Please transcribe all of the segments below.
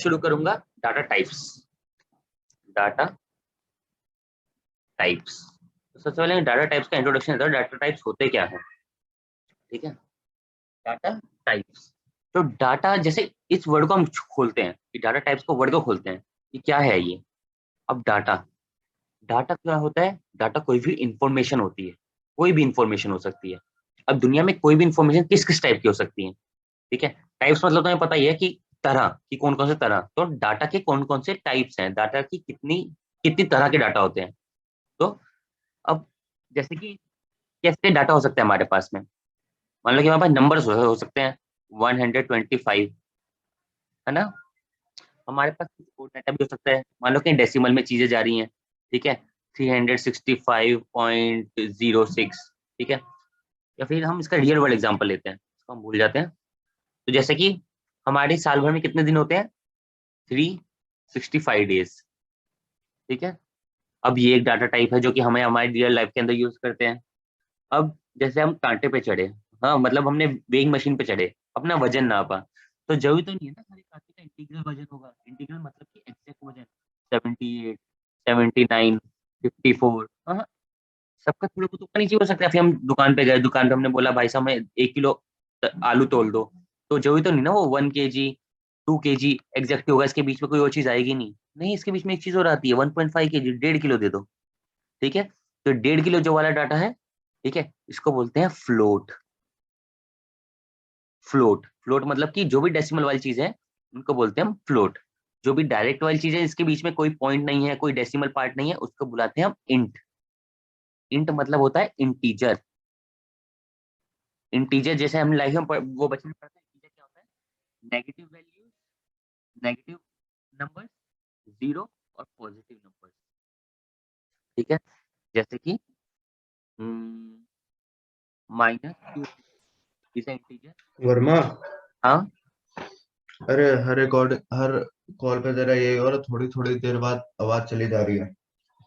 शुरू करूंगा data types. Data types, तो सबसे पहले डाटा टाइप्स का इंट्रोडक्शन देता हूं। डाटा टाइप्स होते क्या है, ठीक है। डाटा टाइप्स, तो डाटा, जैसे इस वर्ड को हम खोलते हैं, कि डाटा टाइप्स को वर्ड को खोलते हैं, कि क्या है ये। अब डाटा, डाटा क्या होता है? डाटा कोई भी इंफॉर्मेशन होती है, कोई भी इंफॉर्मेशन हो सकती है। अब दुनिया में कोई भी इंफॉर्मेशन किस किस टाइप की हो सकती है, ठीक है। टाइप्स मतलब तुम्हें पता ही है कि तरह की, कौन कौन से तरह, तो डाटा के कौन कौन से टाइप्स हैं, डाटा की कितनी कितनी तरह के डाटा होते हैं। तो अब जैसे कि कैसे डाटा हो सकता है हमारे पास में, मान लो कि हमारे पास नंबर्स हो सकते हैं 125, है ना। हमारे पास कुछ और डाटा भी हो सकता है, मान लो कि डेसिमल में चीजें जा रही हैं, ठीक है, 365.06, ठीक है। या फिर हम इसका रियल वर्ल्ड एग्जांपल लेते हैं, इसको हम भूल जाते हैं। तो जैसे कि हमारे साल भर में कितने दिन होते हैं? 365 डेज, ठीक है। अब ये एक डाटा टाइप है जो कि हमें हमारी रियल लाइफ के अंदर यूज करते हैं। अब जैसे हम कांटे पे चढ़े, हाँ मतलब हमने वेइंग मशीन पे चढ़े, अपना वजन नापा, तो जरूरी तो नहीं है ना हर एक कांटे का इंटीग्रल वजन होगा। इंटीग्रल मतलब कि एग्जैक्ट वजन 78, 79, 54, हाँ, सबका थोड़ा बहुत ऊपर नीचे हो सकता है। फिर हम दुकान पे गए, दुकान पे हमने बोला भाई साहब हमें 1 किलो आलू तोल दो, तो जरूरी तो नहीं ना वो 1 kg 2 kg एग्जैक्ट होगा, इसके बीच में कोई और चीज आएगी नहीं। नहीं, इसके बीच में एक चीज और आती है, 1.5 kg, 1.5 किलो दे दो, ठीक है। तो 1.5 किलो जो वाला डाटा है, ठीक है, इसको बोलते हैं फ्लोट। फ्लोट, फ्लोट मतलब कि जो भी डेसिमल वाली चीज है उनको बोलते हैं हम फ्लोट। जो भी डायरेक्ट वाली चीज है, इसके बीच में कोई पॉइंट नहीं है, कोई डेसिमल पार्ट नहीं है, उसको बुलाते हैं हम इंट। इंट मतलब होता है इंटीजर। इंटीजर जैसे हम लाइफ में वो बचपन में पढ़ते हैं, इंटीजर क्या होता है? Negative values, negative numbers, zero और पॉजिटिव नंबर्स, ठीक है। जैसे कि -2 इज इंटीजर। वर्मा, हाँ, अरे हर रिकॉर्ड हर कॉल पे तेरा यही हो रहा, थोड़ी थोड़ी देर बाद आवाज चली जा रही है,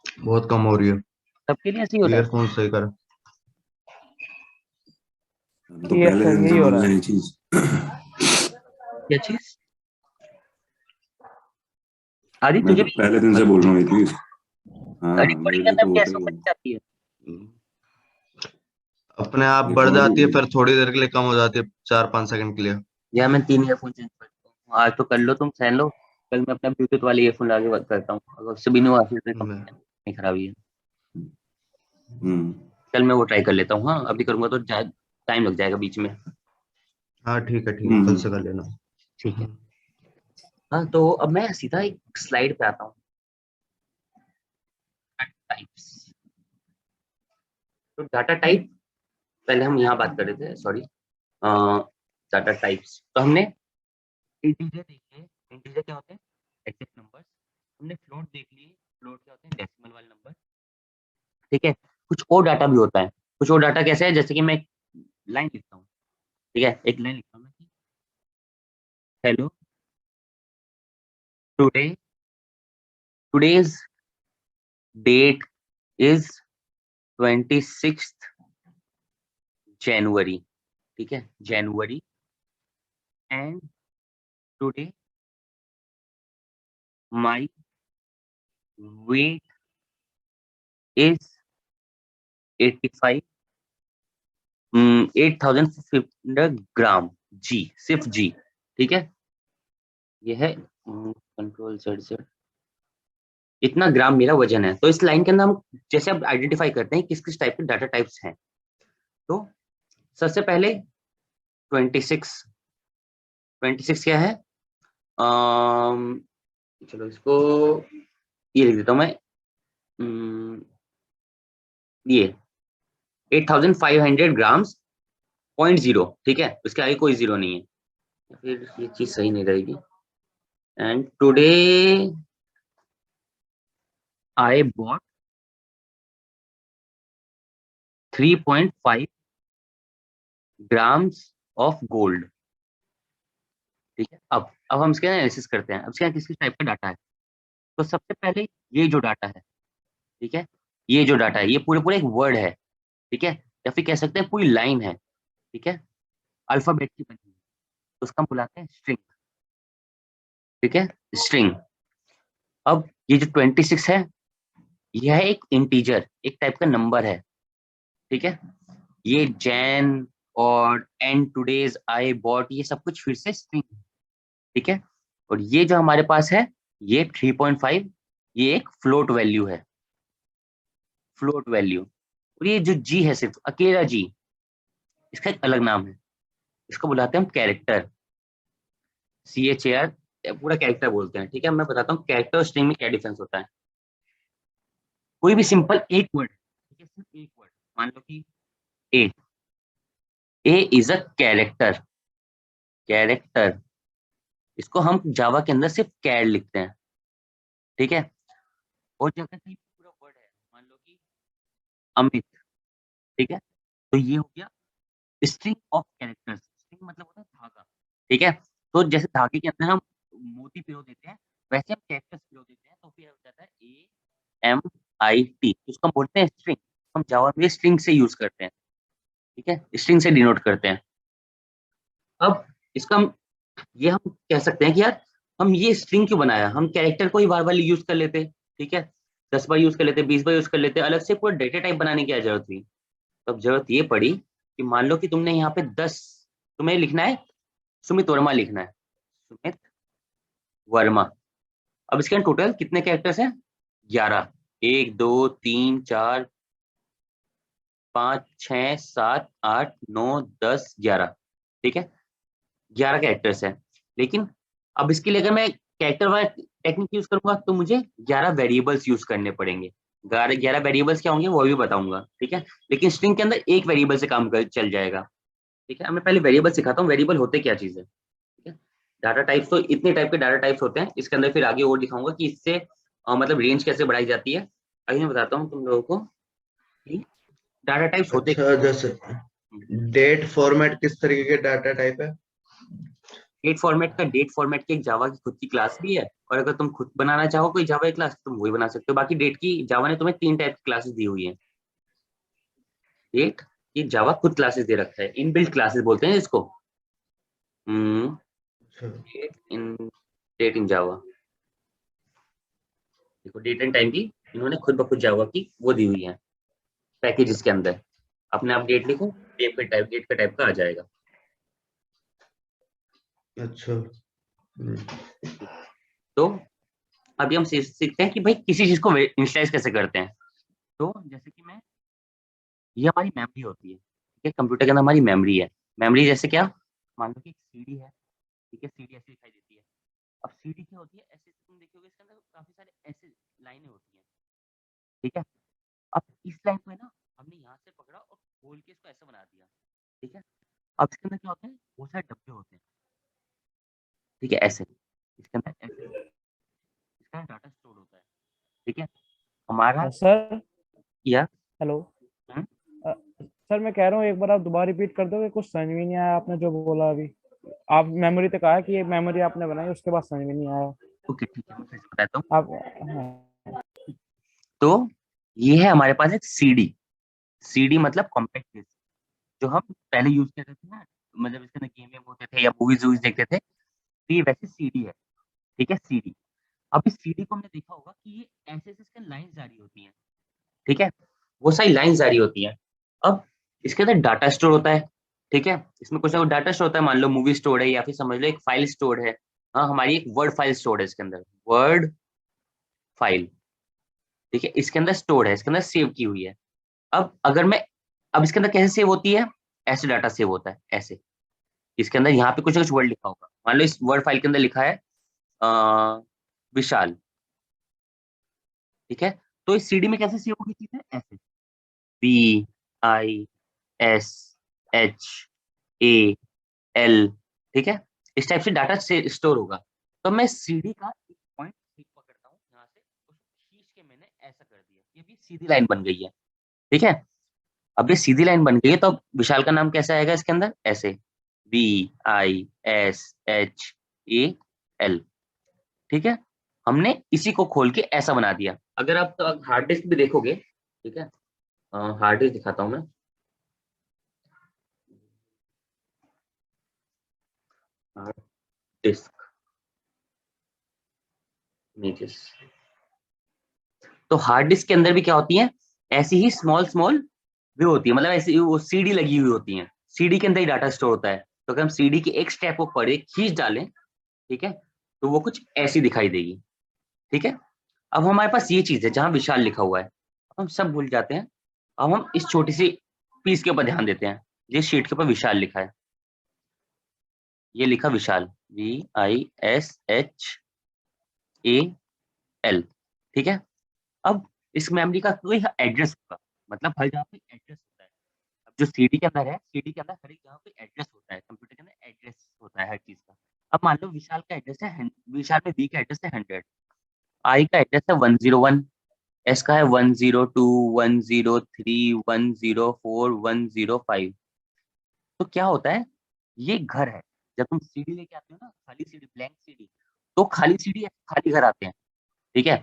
बहुत कम हो रही है। सबके लिए ऐसे ही हो रहा है। ईयरफोन सही कर। तो यस पहले सर, दिन से यही हो बोल रहा रहे है। हैं ये चीज। क्या चीज? आदि मैं तुझे तो भी पहले दिन से बोल रहा हूँ ये चीज। हाँ, रिकॉर्डिंग मेरे के लिए अंदर तो भी होता ऐसा ही कुछ है। जाती है? अपने आप बढ़ जाती है, रिकॉर्डिंग। फिर थोड़ी देर के लिए कम हो जाती है, 4-5 सेकंड के लिए। या मैं 3 ईयरफोन चेंज करता हूँ, आज तो कर लो, तुम सहन लो, कल मैं अपना ब्लूटूथ वाले ईयरफोन लगा के बात करता हूँ, अगर उससे भी नहीं हुआ फिर तो मैं नहीं खराबी है। हम्म। कल मैं वो ट्राई कर लेता हूँ, हाँ अभी करूंगा तो टाइम लग जाएगा बीच में। हाँ ठीक है, ठीक है, कल हम्म। से कर लेना। ठीक है। हाँ तो अब मैं सीधा एक स्लाइड पे आता हूँ। टाइप्स, तो डाटा टाइप, पहले हम यहाँ बात कर रहे थे, सॉरी, डाटा टाइप्स तो हमने इंटीजर देख लिए। इंटीजर क्या होते हैं? Exact numbers. हमने फ्लोट देख लिए, फ्लोट क्या होते हैं? डेसिमल वाले नंबर, ठीक है। कुछ और डाटा भी होता है, कुछ और डाटा कैसे है, जैसे कि मैं लाइन लिखता हूँ, ठीक है, एक लाइन लिखता हूँ मैं, hello today, today's date is 26 January, ठीक है, जनवरी, and today my weight is 85 8,500 gram, G, सिर्फ जी, ठीक है। ये है कंट्रोल Z, इतना ग्राम मेरा वजन है। तो इस लाइन के अंदर हम जैसे अब आइडेंटिफाई करते हैं किस किस टाइप के डाटा टाइप्स हैं। तो सबसे पहले 26, 26 क्या है? अम, चलो इसको ये लिख देता हूँ मैं, ये 8,500 ग्राम्स, 0.0, ठीक है, उसके आगे कोई जीरो नहीं है, फिर ये चीज सही नहीं रहेगी। And today I bought 3.5 grams of gold, ठीक है। अब हम इसके एनालिसिस करते हैं, अब इसके किस किस टाइप का डाटा है। तो सबसे पहले ये जो डाटा है, ठीक है, ये जो डाटा है ये पूरे पूरे एक वर्ड है, ठीक है, या फिर कह सकते हैं पूरी लाइन है, ठीक है, अल्फाबेट की बनी है, तो उसका हम बुलाते हैं स्ट्रिंग। ठीक है, स्ट्रिंग। अब ये जो 26 है, यह है एक इंटीजर, एक टाइप का नंबर है, ठीक है। ये जैन और एंड टुडेज आई बॉट, ये सब कुछ फिर से स्ट्रिंग है, ठीक है। और ये जो हमारे पास है, ये 3.5, ये एक फ्लोट वैल्यू है, फ्लोट वैल्यू। और ये जो जी है, सिर्फ अकेला जी, इसका एक अलग नाम है, इसको बुलाते हैं हम कैरेक्टर, CHAR, पूरा कैरेक्टर बोलते हैं, ठीक है। मैं बताता हूँ कैरेक्टर और स्ट्रिंग में क्या डिफरेंस होता है। कोई भी सिंपल एक वर्ड, ठीक है, सिर्फ एक वर्ड, मान लो कि ए, ए इज अ कैरेक्टर, कैरेक्टर, इसको हम जावा के अंदर सिर्फ कैर लिखते हैं, ठीक है। और जगह कहीं पूरा वर्ड है, मान लो कि अमित, ठीक है, तो ये हो गया स्ट्रिंग ऑफ कैरेक्टर्स। स्ट्रिंग मतलब होता है धागा, ठीक है। तो जैसे धागे के अंदर हम मोती पिरो देते हैं, वैसे हम कैरेक्टर्स पिरो देते हैं, तो फिर हो जाता है AMIT, उसको हम बोलते हैं स्ट्रिंग। हम जावा में स्ट्रिंग से यूज करते हैं, ठीक है, स्ट्रिंग से डिनोट करते हैं। अब इसका ये हम कह सकते हैं कि यार हम ये स्ट्रिंग क्यों बनाया, हम कैरेक्टर को ही बार बार यूज कर लेते, ठीक है, 10 बार यूज कर लेते, 20 बार यूज कर लेते, अलग से पूरा डेटा टाइप बनाने की क्या जरूरत थी। तब जरूरत ये पड़ी कि मान लो कि तुमने यहाँ पे 10, तुम्हें लिखना है सुमित वर्मा लिखना है, सुमित वर्मा। अब इसके टोटल कितने कैरेक्टर्स हैं, 11, 1 2 3 4 5 6 7 8 9 10 11, ठीक है, 11 कैरेक्टर्स है। लेकिन अब इसके लिए अगर मैं कैरेक्टर वाला टेक्निक यूज करूंगा तो मुझे 11 वेरिएबल्स यूज करने पड़ेंगे। 11 वेरिएबल्स क्या होंगे वो भी बताऊंगा, ठीक है। लेकिन स्ट्रिंग के अंदर एक वेरिएबल से काम कर चल जाएगा, ठीक है। मैं पहले वेरिएबल सिखाता हूँ, वेरिएबल होते क्या चीज है, ठीक है। डाटा टाइप्स, तो इतने टाइप के डाटा टाइप्स होते हैं, इसके अंदर फिर आगे और दिखाऊंगा कि इससे मतलब रेंज कैसे बढ़ाई जाती है। अभी मैं बताता हूँ तुम लोगों को कि डाटा टाइप्स होते अच्छा, जैसे क्या। डेट फॉर्मेट किस तरीके के डाटा टाइप है? डेट फॉर्मेट का, डेट फॉर्मेट की एक जावा की खुद की क्लास भी है, और अगर तुम खुद बनाना चाहो कोई जावा की क्लास, तुम वही बना सकते हो। बाकी डेट की जावा ने तुम्हें 3 टाइप की क्लासेस दी हुई है। डेट की जावा खुद क्लासेस दे रखा है, इनबिल्ट क्लासेस बोलते हैं इसको। अच्छा, डेट इन जावा, देखो डेट एंड टाइम की इन्होंने खुद ब खुद जावा की वो दी हुई है पैकेजेस के अंदर। अपने आप डेट लिखो, डेट का टाइप का आ जाएगा। अच्छा। तो अभी हम सीखते हैं कि भाई किसी चीज को इनिशियलाइज कैसे करते हैं। तो जैसे कि मैं, ये हमारी मेमोरी होती है, ठीक है, कंप्यूटर के अंदर हमारी मेमोरी है। मेमोरी जैसे क्या, मान लो कि एक सीडी है, ठीक है, सीडी ऐसे दिखाई देती है। अब सीडी क्या होती है, ऐसे तुम देखोगे इसके अंदर काफी सारे ऐसे लाइनें होती हैं, ठीक है। अब इस लाइन में ना हमने यहाँ से पकड़ा और खोल के इसको ऐसे बना दिया, ठीक है। अब इसके अंदर क्या होता है, बहुत सारे डब्बे होते हैं, ठीक है, ऐसे इसके अंदर ऐसे इसका डाटा स्टोर होता है, ठीक है, हमारा सर या हेलो। हम्म, सर मैं कह रहा हूँ एक बार आप दोबारा रिपीट कर दोगे, कुछ समझ में नहीं आया आपने जो बोला अभी। आप मेमोरी तक आया कि ये मेमोरी आपने बनाई, उसके बाद समझ में नहीं आया ओके ठीक है, मैं फिर से बताता हूँ। आप। हाँ। तो ये है हमारे पास एक सीडी, सीडी मतलब कॉम्पैक्ट डिस्क, जो हम पहले यूज करते थे ना, मतलब इसके अंदर गेम वेम होते थे या मूवीज वूवीज देखते थे, तो ये वैसे सीडी है, ठीक है, सीडी। अब इस सीडी को हमने देखा होगा कि ये ऐसे ऐसे इसके लाइन जारी होती हैं, ठीक है, वो सारी लाइन जारी होती हैं। अब इसके अंदर डाटा स्टोर होता है, ठीक है, इसमें कुछ ना कुछ डाटा स्टोर होता है, मान लो मूवी स्टोर है या फिर समझ लो एक फाइल स्टोर है। हाँ, हमारी एक वर्ड फाइल स्टोर है इसके अंदर, वर्ड फाइल, ठीक है, इसके अंदर स्टोर है, इसके अंदर सेव की हुई है। अब अगर मैं, अब इसके अंदर कैसे सेव होती है, ऐसे डाटा सेव होता है ऐसे, इसके अंदर यहाँ पे कुछ ना कुछ वर्ड लिखा होगा, मान लो इस वर्ड फाइल के अंदर लिखा है विशाल, ठीक है। तो इस सीडी में कैसे सेव होगी चीजें, ऐसे VISHAL, ठीक है, इस टाइप से डाटा से स्टोर होगा। तो मैं सीडी का एक पॉइंट पकड़ता हूँ यहाँ से, उसको खींच के मैंने ऐसा कर दिया, ये भी सीधी लाइन बन गई है, ठीक है। अब ये सीधी लाइन बन गई है, तो अब विशाल का नाम कैसे आएगा इसके अंदर, ऐसे VISHAL, ठीक है। हमने इसी को खोल के ऐसा बना दिया। अगर आप तो हार्ड डिस्क भी देखोगे, ठीक है, हार्ड डिस्क दिखाता हूँ मैं, हार्ड डिस्क, इमेजेस। तो हार्ड डिस्क के अंदर भी क्या होती है, ऐसी ही स्मॉल स्मॉल भी होती है, मतलब ऐसी वो सीडी लगी हुई होती है, सीडी के अंदर ही डाटा स्टोर होता है। तो अगर हम सीडी के एक स्टेप को पढ़े खींच डालें, ठीक है, तो वो कुछ ऐसी दिखाई देगी। ठीक है, अब हमारे पास ये चीज है जहां विशाल लिखा हुआ है, हम सब भूल जाते हैं। अब हम इस छोटी सी पीस के ऊपर ध्यान देते हैं, जिस शीट के ऊपर विशाल लिखा है, ये लिखा विशाल, VISHAL, ठीक है। अब इस मेमोरी का कोई एड्रेस होगा, मतलब हर जगह पे एड्रेस होता है। अब जो सीडी के अंदर है, सीडी के अंदर हर एक जगह पे एड्रेस होता है, कंप्यूटर के अंदर एड्रेस होता है हर चीज का। अब मान लो विशाल का एड्रेस है, विशाल में वी का एड्रेस है 100, आई का एड्रेस है 101, एस का है 102, 103, 104, 105। तो क्या होता है, ये घर है। जब तुम सीडी लेके आते हो ना, खाली सीडी, ब्लैंक सीडी, तो खाली सीडी खाली घर आते हैं, ठीक है,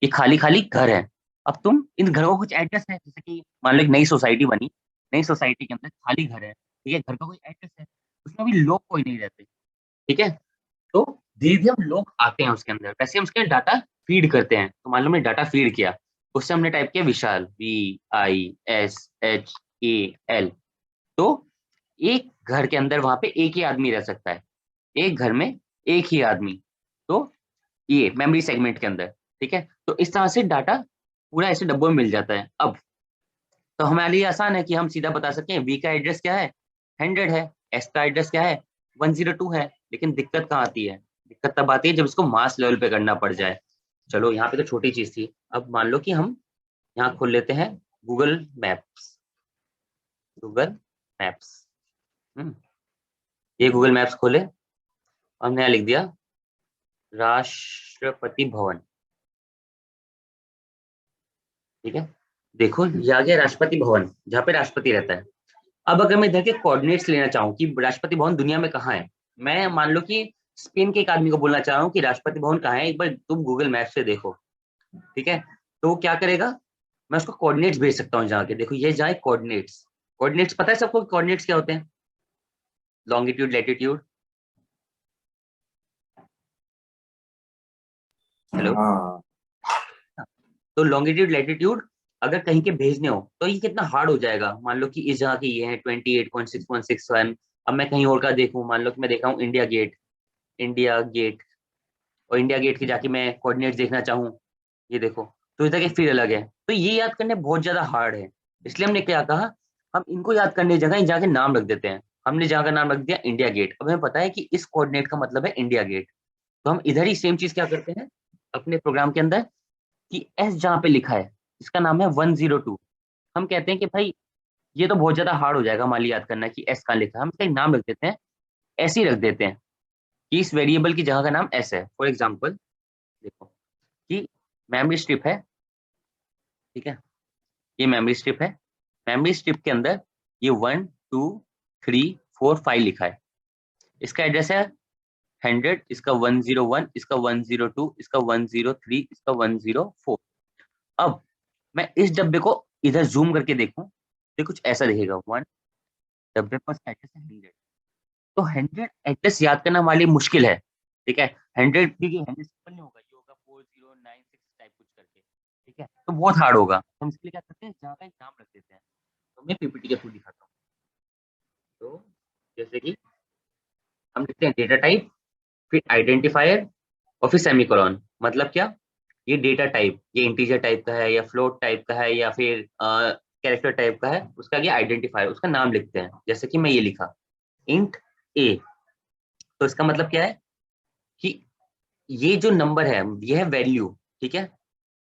ये खाली खाली घर है। अब तुम इन घरों को कुछ एड्रेस है, जैसे कि मान लो एक नई सोसाइटी बनी, नई सोसाइटी के अंदर खाली घर है, ठीक है, घर का कोई एड्रेस है, उसमें भी लोग कोई नहीं रहते, ठीक है। तो धीरे धीरे हम लोग आते हैं उसके अंदर, वैसे हम उसके डाटा फीड करते हैं। तो मान लो हमने डाटा फीड किया, उससे हमने टाइप किया विशाल, VISHAL। तो एक घर के अंदर वहां पे एक ही आदमी रह सकता है, एक घर में एक ही आदमी, तो ये मेमोरी सेगमेंट के अंदर, ठीक है। तो इस तरह से डाटा पूरा ऐसे डब्बों में मिल जाता है। अब तो हमारे लिए आसान है कि हम सीधा बता सकें वी का एड्रेस क्या है, 100 है, एस का एड्रेस क्या है, 102 है। लेकिन दिक्कत कहाँ आती है, दिक्कत तब आती है जब इसको मास लेवल पे करना पड़ जाए। चलो यहाँ पे तो छोटी चीज थी, अब मान लो कि हम यहाँ खोल लेते हैं गूगल मैप्स, गूगल मैप्स। ये गूगल मैप्स खोले, हमने यहाँ लिख दिया राष्ट्रपति भवन, ठीक है। देखो ये आ गया राष्ट्रपति भवन, जहाँ पे राष्ट्रपति रहता है। अब अगर मैं इधर के कोऑर्डिनेट्स लेना चाहूँ कि राष्ट्रपति भवन दुनिया में कहाँ है, मैं मान लो कि स्पेन के एक आदमी को बोलना चाह रहा हूँ कि राष्ट्रपति भवन कहाँ है, एक बार तुम गूगल मैप से देखो, ठीक है। तो वो क्या करेगा, मैं उसको कोऑर्डिनेट्स भेज सकता हूँ जहाँ के, देखो ये जाए कोऑर्डिनेट्स। कोऑर्डिनेट्स पता है सबको कोऑर्डिनेट्स क्या होते हैं, लॉन्गिट्यूड लैटिट्यूड। हेलो, हाँ तो लॉन्गिट्यूड लैटिट्यूड अगर कहीं के भेजने हो तो ये कितना हार्ड हो जाएगा। मान लो कि इस जगह की ये है 28.6161, अब मैं कहीं और का देखूं, मान लो कि मैं देखा हूँ इंडिया गेट, इंडिया गेट, और इंडिया गेट की जाके मैं कोऑर्डिनेट्स देखना चाहूँ, ये देखो, तो इधर के फिर अलग है। तो ये याद करने बहुत ज्यादा हार्ड है, इसलिए हमने क्या कहा, हम इनको याद करने की जगह इन जगह के नाम रख देते हैं। हमने जगह का नाम रख दिया इंडिया गेट, अब हमें पता है कि इस कोऑर्डिनेट का मतलब है इंडिया गेट। तो हम इधर ही सेम चीज क्या करते हैं अपने प्रोग्राम के अंदर, कि एस जहाँ पे लिखा है इसका नाम है 102। हम कहते हैं कि भाई ये तो बहुत ज्यादा हार्ड हो जाएगा हमारे लिए याद करना कि एस कहाँ लिखा है, हम इसका एक नाम रख देते हैं, ऐसे ही रख देते हैं कि इस वेरिएबल की जगह का नाम एस है। फॉर एग्जाम्पल देखो कि मेमोरी स्ट्रिप है, ठीक है, ये मेमोरी स्ट्रिप है, मेमोरी स्ट्रिप के अंदर ये 1 2 3 4 5 लिखा है, इसका एड्रेस है 100, इसका 101, इसका 102, इसका 103, इसका 104। अब मैं इस डब्बे को इधर जूम करके देखूं तो कुछ ऐसा दिखेगा, डब्बे पर एड्रेस है 100। तो 100 एड्रेस याद करना हमारे लिए मुश्किल है, ठीक है। 100 क्योंकि 100 सिंपल नहीं होगा, ये होगा 4096 टाइप कुछ करके, ठीक है, तो बहुत हार्ड होगा। हम इसके लिए क्या करते हैं, जहाँ का एक नाम रख देते हैं। तो मैं पीपीटी के थ्रू दिखाता हूँ। तो जैसे कि हम लिखते हैं डेटा टाइप, फिर आइडेंटिफायर, और फिर सेमीकोलन। मतलब क्या, ये डेटा टाइप, ये इंटीजर टाइप का है या फ्लोट टाइप का है या फिर कैरेक्टर टाइप का है, उसका ये आइडेंटिफायर, उसका नाम लिखते हैं। जैसे कि मैं ये लिखा इंट ए, तो इसका मतलब क्या है कि ये जो नंबर है ये है वैल्यू, ठीक है,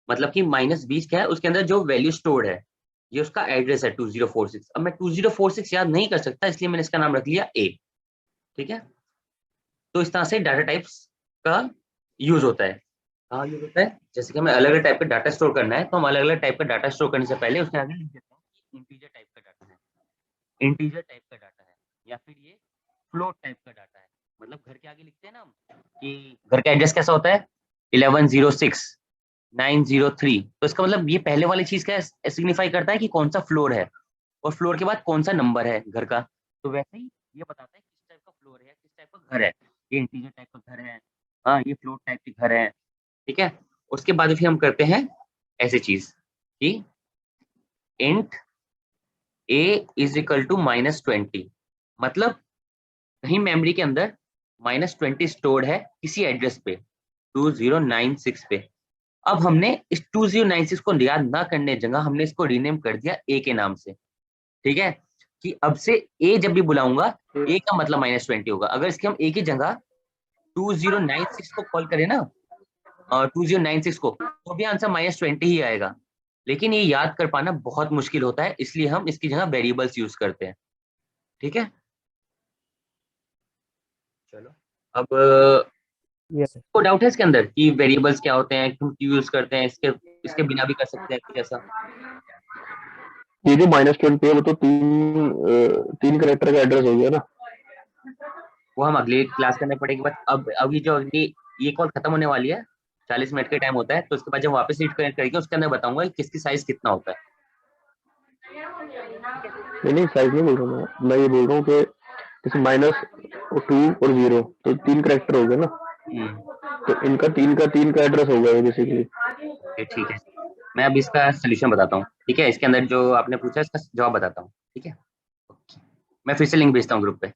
मतलब कि -20 क्या है, उसके अंदर जो वैल्यू स्टोर्ड है ये उसका एड्रेस है 2046। अब मैं 2046 याद नहीं कर सकता, इसलिए मैंने इसका नाम रख लिया ए, ठीक है। तो इस तरह से डाटा टाइप्स का यूज होता है। कहाँ यूज होता है, जैसे कि हमें अलग अलग टाइप का डाटा स्टोर करना है, तो हम अलग अलग टाइप का डाटा स्टोर करने से पहले उसके आगे लिख देते हैं कि इंटीजर टाइप का डाटा है, इंटीजर टाइप का डाटा है, या फिर ये फ्लोट टाइप का डाटा है। मतलब घर के आगे लिखते हैं ना हम कि घर का एड्रेस कैसा होता है 1106 903, तो इसका मतलब ये पहले वाली चीज क्या सिग्निफाई करता है कि कौन सा फ्लोर है, और फ्लोर के बाद कौन सा नंबर है घर का। तो वैसे ही ये बताता है किस टाइप का फ्लोर है, किस टाइप का घर है। ये इंटीजर टाइप का घर है, हाँ ये फ्लोट टाइप के घर है, ठीक है। उसके बाद फिर हम करते हैं ऐसी चीज कि int a is equal to -20, मतलब कहीं मेमोरी के अंदर -20 स्टोर्ड है किसी एड्रेस पे 2096 पे। अब हमने इस 2096 को याद ना करने जगह हमने इसको रीनेम कर दिया a के नाम से, ठीक है, कि अब से a जब भी बुलाऊंगा a का मतलब -20 होगा। अगर इसके हम a की जगह 2096 को कॉल करें ना, 2096 को, तो भी आंसर -20 ही आएगा। लेकिन ये याद कर पाना बहुत मुश्किल होता है, इसलिए हम इसकी जगह वेरिएबल्स यूज करते हैं, ठीक है। चलो अब यस को डाउट है इसके अंदर कि वेरिएबल्स क्या होते हैं, हम क्यों यूज करते हैं, इसके बिना भी कर सकते हैं कुछ ऐसा। ये जो -20 है वो तो तीन कैरेक्टर का एड्रेस हो गया ना। वो हम अगली क्लास करने पड़ेगी। बट अब अभी जो ये कॉल खत्म होने वाली है, 40 मिनट का टाइम होता है, तो उसके बाद जब वापस रीड कनेक्ट करेंगे उसके अंदर बताऊंगा कि किसकी साइज कितना होता है। नहीं साइज नहीं बोल रहा मैं ये बोल रहा हूँ कि जैसे -2 और 0 तो 3 कैरेक्टर हो गए ना, तो इनका तीन का एड्रेस होगा बेसिकली। ठीक है, मैं अब इसका सोल्यूशन बताता हूँ, ठीक है। इसके अंदर जो आपने पूछा इसका जवाब बताता हूँ, ठीक है। मैं फिर से लिंक भेजता हूँ ग्रुप पे।